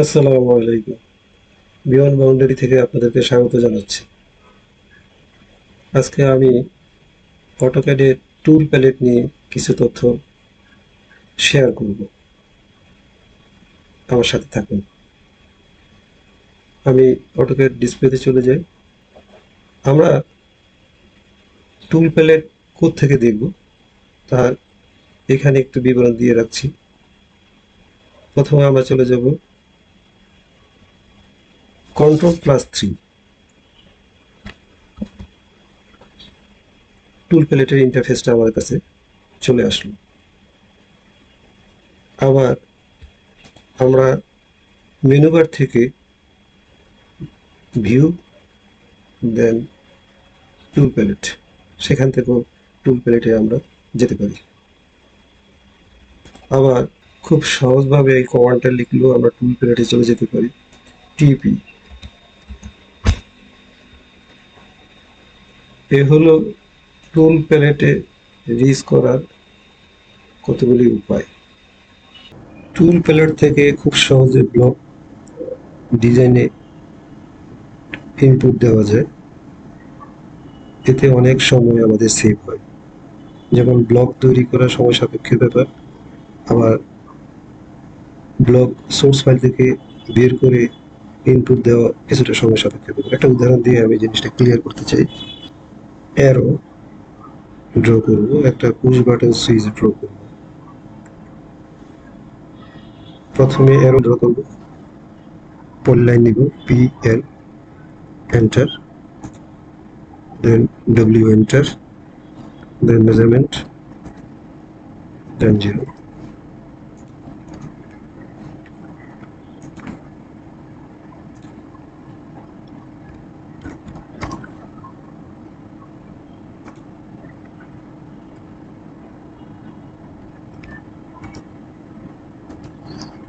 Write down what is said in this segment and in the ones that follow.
আসসালামু আলাইকুম। Beyond boundary থেকে আপনাদেরকে স্বাগত জানাচ্ছি। আজকে আমি অটোক্যাডের টুল প্যালেট নিয়ে কিছু তথ্য শেয়ার করব। আমার সাথে থাকুন। আমি অটোক্যাড ডিসপ্লেতে চলে যাই। আমরা টুল প্যালেট কোত্থেকে দেখব তার এখানে একটু বিবরণ দিয়ে রাখছি। প্রথমে আমরা চলে যাব Ctrl+3 টুল প্যালেটের ইন্টারফেসটা আমার কাছে চলে আসলো। আবার আমরা মেনু বার থেকে ভিউ দেন টুল প্যালেট, সেখান থেকেও টুল প্যালেটে আমরা যেতে পারি। আবার খুব সহজভাবে এই কমান্ডটা লিখলেও আমরা টুল প্যালেটে চলে যেতে পারি। টিপি এ হলো টুল প্যালেটে রিচ করার কতগুলি উপায়। টুল প্যালেট থেকে খুব সহজে ব্লক ডিজাইনে ইনপুট দেওয়া যায়। এতে অনেক সময় আমাদের সেভ হয়। যেমন ব্লক তৈরি করা সময় সাপেক্ষ ব্যাপার, আবার ব্লক সোর্স ফাইল থেকে বের করে ইনপুট দেওয়া কিছুটা সময় সাপেক্ষ ব্যাপার। একটা উদাহরণ দিয়ে আমি জিনিসটা ক্লিয়ার করতে চাই। অ্যারো ড্র করব, একটা পুশ বাটন সুইচ ড্র করব। প্রথমে অ্যারো ড্র করব, পলিলাইন নিব, পি এল, এন্টার, দেন ডব্লিউ এন্টার, দেন মেজারমেন্ট, দেন 0।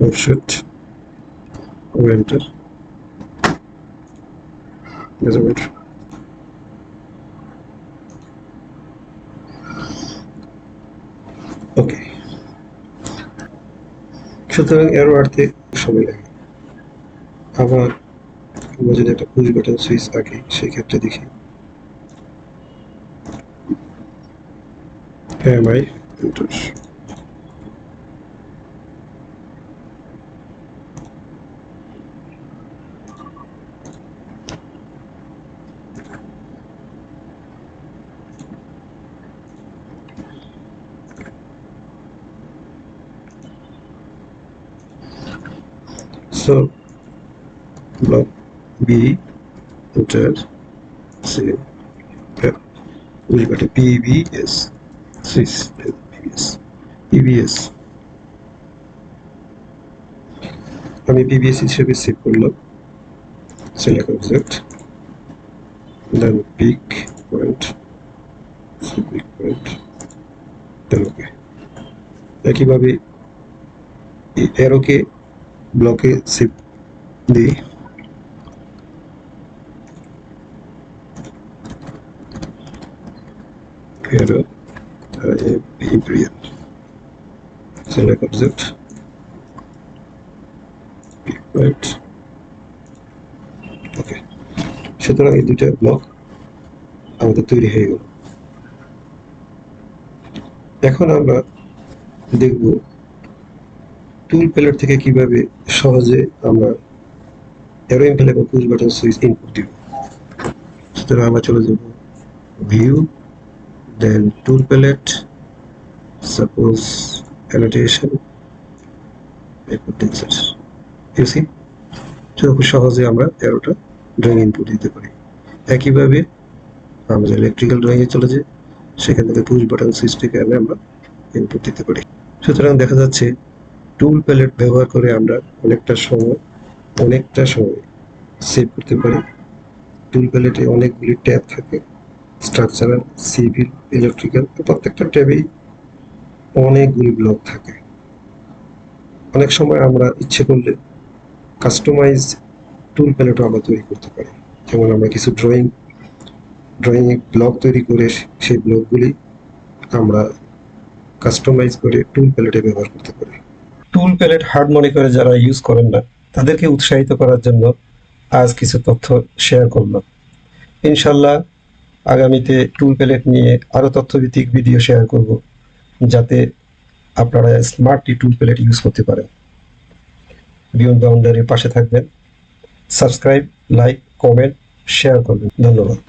অফসেট ও এন্টার, মেজারমেন্ট। ওকে, সুতরাং অ্যারো আঁটতে সময় লাগে। আবার আমরা যদি একটা পুশ বাটন সুইচ আঁকি, সেই ক্ষেত্রে দেখি MI enter. So block B, enter, say we got a PBS switch, PBS আমি PBS হিসেবে সেভ করলাম। select object, then big point, then okay। একইভাবে এই অ্যারোকে ব্লকে সেভ দিই। Arrow imperial, select object, big point, ওকে। সুতরাং এই দুইটা ব্লক আমাদের তৈরি হয়ে গেল। এখন আমরা দেখব টুল প্যালেট থেকে কিভাবে সহজে আমরা অ্যারো এমপ্লেট এবং পুশ বাটন সুইচ ইনপুট দিব। সুতরাং আমরা চলে যাব ভিউ, দেন টুল প্যালেট, সাপোজ অ্যানোটেশন, ইউসি। খুব সহজে আমরা অ্যারোটা ড্রয়িং ইনপুট দিতে পারি। একইভাবে আমরা ইলেকট্রিক্যাল ড্রয়িংয়ে চলে যাই, সেখান থেকে পুশ বাটন সুইচ থেকে আমরা ইনপুট দিতে পারি। সুতরাং দেখা যাচ্ছে টুল প্যালেট ব্যবহার করে আমরা অনেকটা সময় সেভ করতে পারি। টুল প্যালেটে অনেকগুলি ট্যাব থাকে, স্ট্রাকচারাল, সিভিল, ইলেকট্রিক্যাল। প্রত্যেকটা ট্যাবেই অনেকগুলি ব্লক থাকে। অনেক সময় আমরা ইচ্ছে করলে কাস্টমাইজ টুল প্যালেটও আমরা তৈরি করতে পারি। যেমন আমরা কিছু ড্রয়িং ব্লক তৈরি করে সেই ব্লকগুলি আমরা কাস্টমাইজ করে টুল প্যালেটে ব্যবহার করতে পারি। টুল প্যালেট হার্ড মনে করে যারা ইউজ করেন না, তাদেরকে উৎসাহিত করার জন্য আজ কিছু তথ্য শেয়ার করলাম। ইনশাল্লাহ আগামীতে টুল প্যালেট নিয়ে আরো তথ্যভিত্তিক ভিডিও শেয়ার করব, যাতে আপনারা স্মার্টলি টুল প্যালেট ইউজ করতে পারেন। বিয়ন্ড বাউন্ডারির পাশে থাকবেন। সাবস্ক্রাইব, লাইক, কমেন্ট, শেয়ার করবেন। ধন্যবাদ।